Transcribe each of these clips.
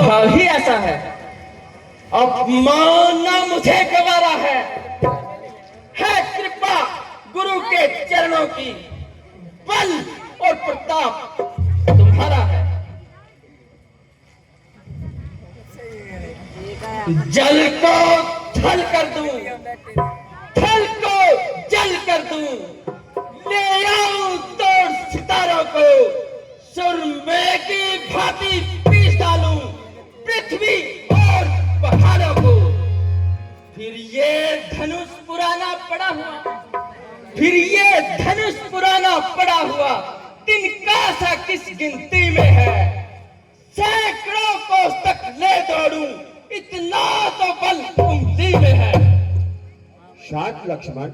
स्वभाव ही ऐसा है। अपमानना मुझे गवारा है कृपा गुरु के चरणों की, बल और प्रताप तुम्हारा है। जल को थल कर दूं, थल को जल कर दूं, ले आऊं तोड़ सितारों को, सुरमे की भांति पीस डालूं पृथ्वी और पहाड़ों को। फिर ये धनुष पुराना पड़ा हुआ, फिर ये धनुष पुराना पड़ा हुआ, तिनका सा किस गिनती में है। सैकड़ों कोस तक ले दौड़ूं, इतना तो बल उंगली में है। शांत लक्ष्मण,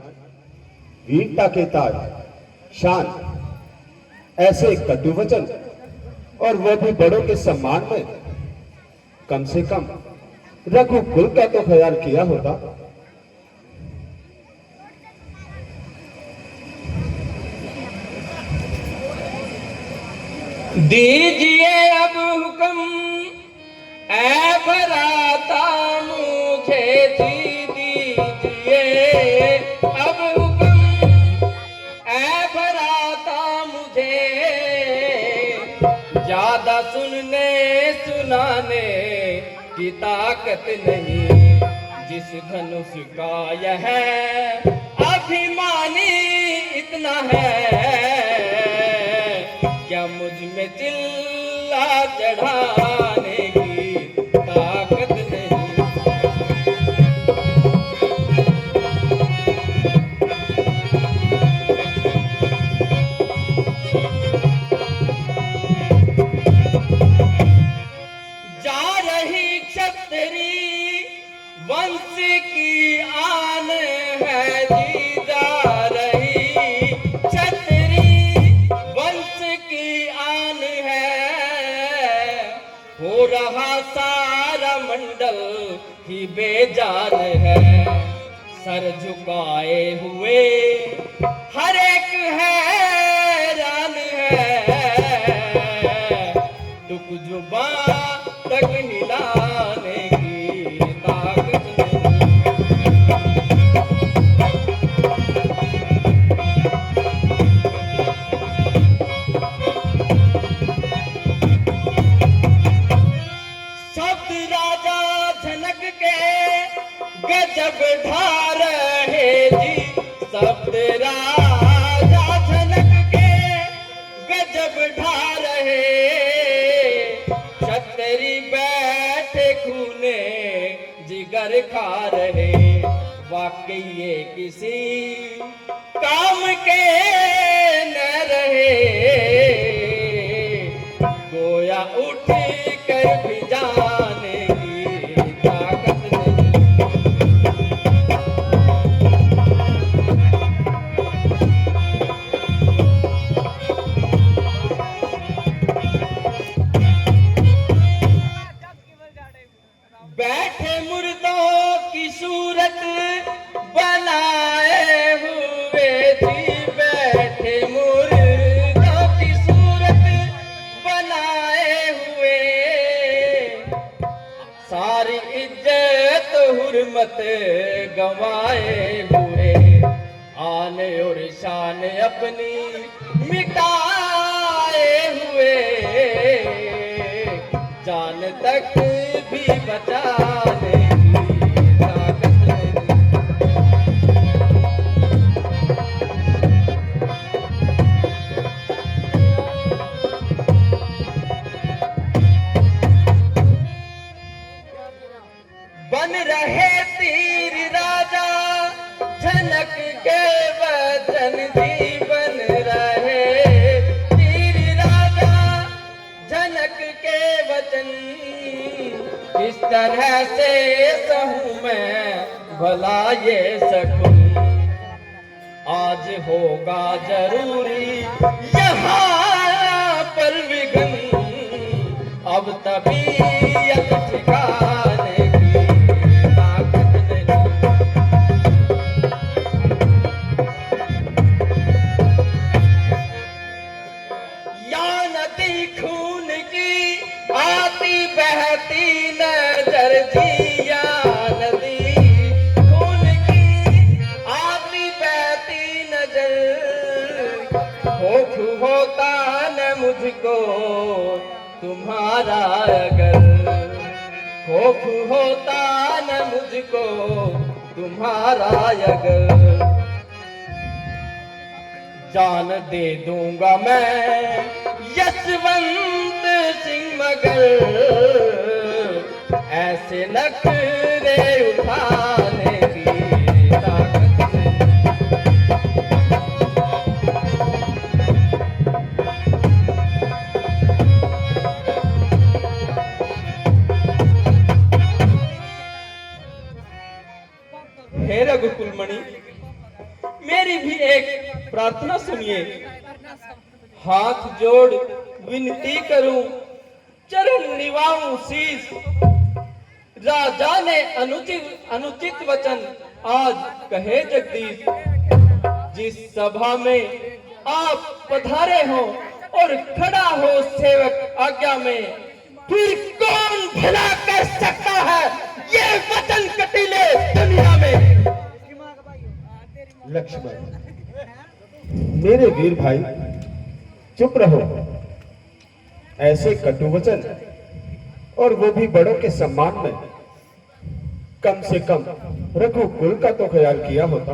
वीरता के ताज, शांत। ऐसे कटु वचन और वो भी बड़ों के सम्मान में। कम से कम रघुकुल का तो ख्याल किया होता। दीजिए अब हुक्म ऐ भराता मुझे दीजिए अब हुक्म ऐ भराता मुझे, ज्यादा सुनने सुनाने की ताकत नहीं, जिस धनुष का यह अभिमानी इतना है, क्या मुझ में चिल्ला चढ़ाने की ताकत नहीं। जा रही क्षत्रिय वंश की आन है जी, जा रही क्षत्रिय वंश की आन है, हो रहा सारा मंडल ही बेजान है। सर झुकाए हुए हर एक हैरान है, तुक जुबान तक हिलाने की ताकत शब्द राजा झनक के गजब ढा रहे जी, शब्द राजा झनक के गजब ढा रहे, छतरी बैठे खूने जिगर खा रहे। वाकई ये किसी काम के न रहे, गोया उठ कर भी जाने की ताकत नहीं। बैठे मुर्दों की सूरत बनाए हुए जी, बैठे मुर्दों की सूरत बनाए हुए, सारी इज्जत हुर्मत गंवाए हुए, आन और शान अपनी मिटाए हुए, जान तक भी बचाने की ताकत नहीं। बन रहे तीर राजा झनक के वचन जी, बन रहे तीर राजा झनक के वचन, किस तरह से सहूं मैं भला ये सकूं। आज होगा जरूरी यहाँ पर विघन, अब तबीयत ठिकाने की ताकत नहीं। या नदी खून की आती बहती जिया नदी, खून की आती बहती नजर, खौफ होता न मुझको तुम्हारा अगर, खौफ होता न मुझको तुम्हारा अगर, जान दे दूंगा मैं यशवंत सिंह मगर, ऐसे नखरे उठाने की ताकत हे रघुकुलमणि, मेरी भी एक प्रार्थना सुनिए। हाथ जोड़ विनती करूं, चरण निभाऊं शीश, राजा ने अनुचित वचन आज कहे जगदीश। जिस सभा में आप पधारे हो और खड़ा हो सेवक आज्ञा में, फिर कौन भला कर सकता है ये वचन कटीले दुनिया में। लक्ष्मण, मेरे वीर भाई चुप रहो। ऐसे कटु वचन और वो भी बड़ों के सम्मान में, कम से कम रघुकुल का तो ख्याल किया होता।